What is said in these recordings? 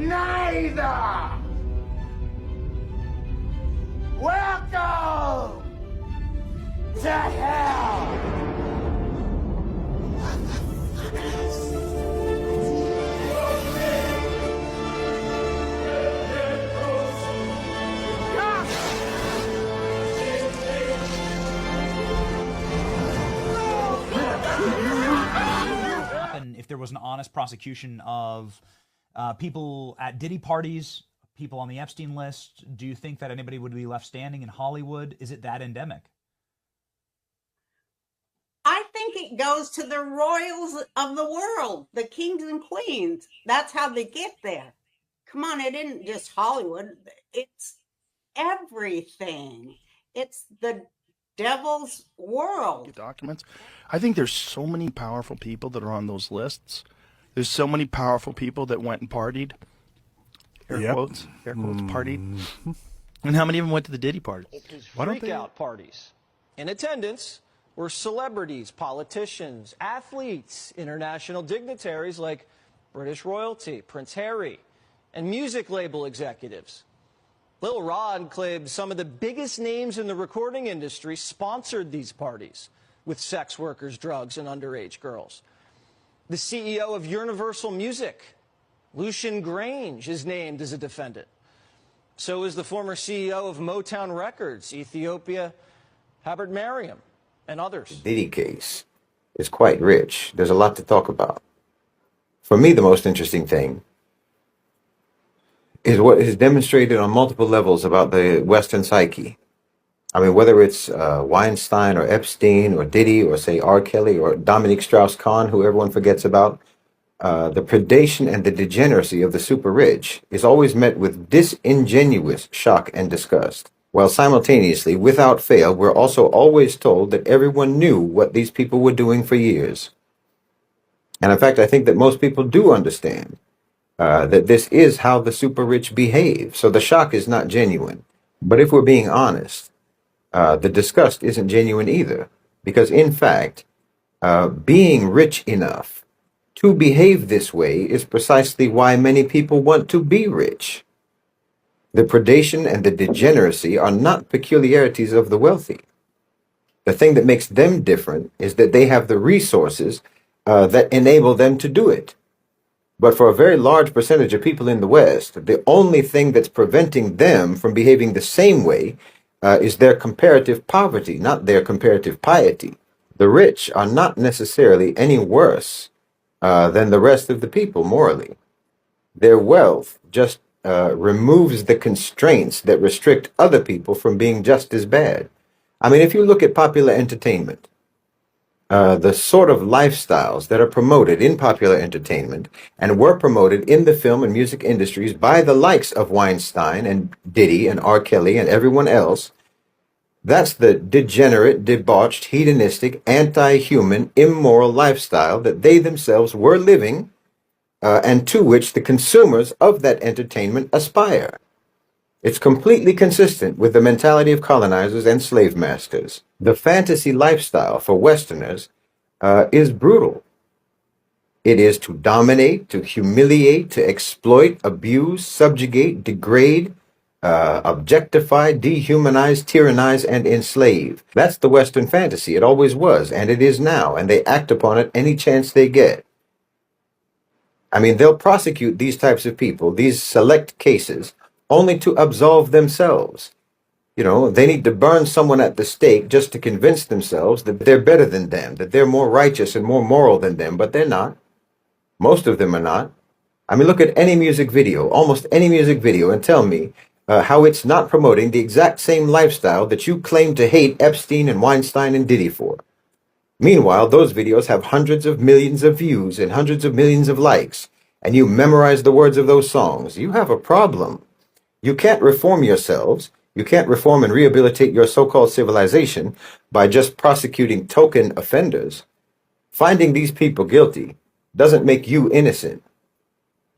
Neither! Welcome to hell! If there was an honest prosecution of people at Diddy parties, people on the Epstein list, do you think that anybody would be left standing in Hollywood? Is it that endemic? I think it goes to the royals of the world, the kings and queens. That's how they get there. Come on, it isn't just Hollywood. It's everything. It's the devil's world. Documents. I think there's so many powerful people that are on those lists. There's so many powerful people that went and partied. Air quotes, partied. And how many of them went to the Diddy party? Freak-out parties. In attendance were celebrities, politicians, athletes, international dignitaries like British royalty, Prince Harry, and music label executives. Lil Rod claimed some of the biggest names in the recording industry sponsored these parties with sex workers, drugs, and underage girls. The CEO of Universal Music, Lucian Grange, is named as a defendant. So is the former CEO of Motown Records, Ethiopia, Habert Mariam, and others. The Diddy case is quite rich. There's a lot to talk about. For me, the most interesting thing is what is demonstrated on multiple levels about the Western psyche. I mean, whether it's Weinstein or Epstein or Diddy or, say, R. Kelly or Dominique Strauss-Kahn, who everyone forgets about, the predation and the degeneracy of the super rich is always met with disingenuous shock and disgust, while simultaneously, without fail, we're also always told that everyone knew what these people were doing for years. And in fact, I think that most people do understand that this is how the super rich behave. So the shock is not genuine. But if we're being honest, the disgust isn't genuine either. Because in fact, being rich enough to behave this way is precisely why many people want to be rich. The predation and the degeneracy are not peculiarities of the wealthy. The thing that makes them different is that they have the resources that enable them to do it. But for a very large percentage of people in the West, the only thing that's preventing them from behaving the same way is their comparative poverty, not their comparative piety. The rich are not necessarily any worse than the rest of the people morally. Their wealth just removes the constraints that restrict other people from being just as bad. I mean, if you look at popular entertainment, the sort of lifestyles that are promoted in popular entertainment and were promoted in the film and music industries by the likes of Weinstein and Diddy and R. Kelly and everyone else, that's the degenerate, debauched, hedonistic, anti-human, immoral lifestyle that they themselves were living and to which the consumers of that entertainment aspire. It's completely consistent with the mentality of colonizers and slave masters. The fantasy lifestyle for Westerners is brutal. It is to dominate, to humiliate, to exploit, abuse, subjugate, degrade, objectify, dehumanize, tyrannize, and enslave. That's the Western fantasy. It always was, and it is now, and they act upon it any chance they get. I mean, they'll prosecute these types of people, these select cases, only to absolve themselves. You know, they need to burn someone at the stake just to convince themselves that they're better than them, that they're more righteous and more moral than them, but they're not. Most of them are not. I mean, look at any music video, almost any music video, and tell me how it's not promoting the exact same lifestyle that you claim to hate Epstein and Weinstein and Diddy for. Meanwhile, those videos have hundreds of millions of views and hundreds of millions of likes, and you memorize the words of those songs. You have a problem. You can't reform yourselves. You can't reform and rehabilitate your so-called civilization by just prosecuting token offenders. Finding these people guilty doesn't make you innocent.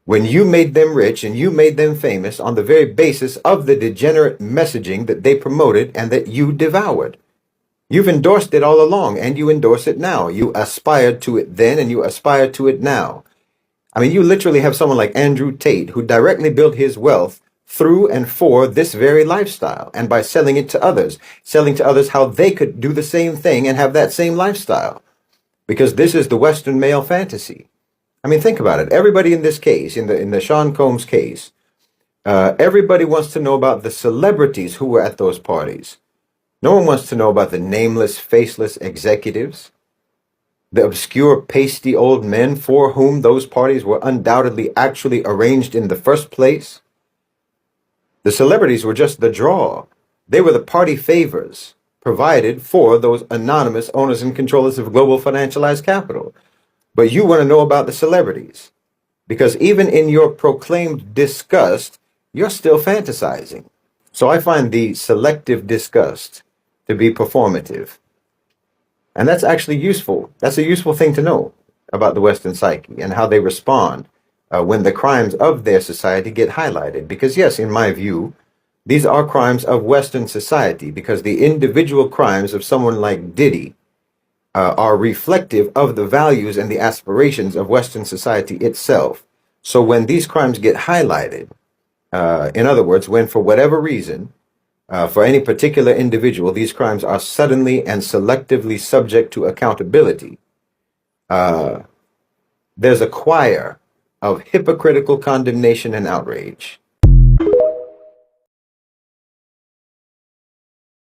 When you made them rich and you made them famous on the very basis of the degenerate messaging that they promoted and that you devoured. You've endorsed it all along, and you endorse it now. You aspired to it then, and you aspire to it now. I mean, you literally have someone like Andrew Tate who directly built his wealth through and for this very lifestyle, and by selling it to others, selling to others how they could do the same thing and have that same lifestyle. Because this is the Western male fantasy. I mean, think about it. Everybody in this case, in the Sean Combs case, everybody wants to know about the celebrities who were at those parties. No one wants to know about the nameless, faceless executives, the obscure, pasty old men for whom those parties were undoubtedly actually arranged in the first place. The celebrities were just the draw. They were the party favors provided for those anonymous owners and controllers of global financialized capital. But you want to know about the celebrities because even in your proclaimed disgust, you're still fantasizing. So I find the selective disgust to be performative. And that's actually useful. That's a useful thing to know about the Western psyche and how they respond when the crimes of their society get highlighted. Because yes, in my view, these are crimes of Western society because the individual crimes of someone like Diddy are reflective of the values and the aspirations of Western society itself. So when these crimes get highlighted, in other words, when for whatever reason, for any particular individual, these crimes are suddenly and selectively subject to accountability, there's a choir of hypocritical condemnation and outrage.